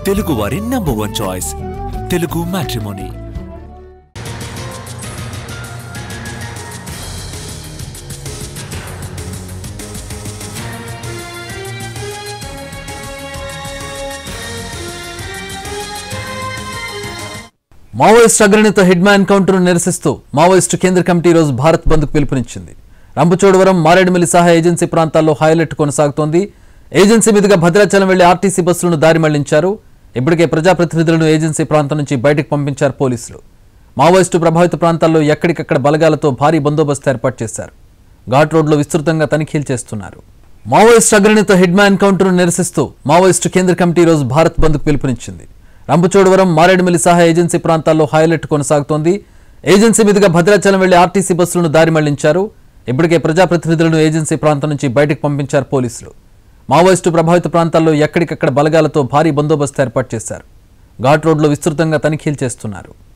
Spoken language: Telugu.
తెలుగు వారి number 1 choice Telugu matrimony. Maoist అగ్రనేత హిడ్మా ఎన్కౌంటర్ నిరసిస్తూ మావోయిస్టు కేంద్ర కమిటీ రోజు భారత్ బంద్కు పిలుపునిచ్చింది. రంపచోడవరం, మారేడుమిల్లి సహా ఏజెన్సీ ప్రాంతాల్లో హైలైట్ కొనసాగుతోంది. ఏజెన్సీ మీదుగా భద్రాచలం వెళ్లే ఆర్టీసీ బస్సులను దారి మళ్లించారు. ఇప్పటికే ప్రజాప్రతినిధులను ఏజెన్సీ ప్రాంతం నుంచి బయటకు పంపించారు పోలీసులు. మావోయిస్టు ప్రభావిత ప్రాంతాల్లో ఎక్కడికక్కడ బలగాలతో భారీ బందోబస్తు ఏర్పాటు చేశారు. ఘాట్ రోడ్లో విస్తృతంగా తనిఖీలు చేస్తున్నారు. మావోయిస్ట్ అగ్రనేత హిడ్మా ఎన్కౌంటర్ నిరసిస్తూ మావోయిస్టు కేంద్ర కమిటీ రోజు భారత్ బంద్కు పిలుపునిచ్చింది. రంపచోడవరం, మారేడుమిల్లి సహా ఏజెన్సీ ప్రాంతాల్లో హైలైట్ కొనసాగుతోంది. ఏజెన్సీ మీదుగా భద్రాచలం వెళ్లే ఆర్టీసీ బస్సులను దారి మళ్లించారు. ఇప్పటికే ప్రజాప్రతినిధులను ఏజెన్సీ ప్రాంతం నుంచి బయటకు పంపించారు పోలీసులు. మావోయిస్టు ప్రభావిత ప్రాంతాల్లో ఎక్కడికక్కడ బలగాలతో భారీ బందోబస్తు ఏర్పాటు చేశారు. ఘాట్ రోడ్లో విస్తృతంగా తనిఖీలు చేస్తున్నారు.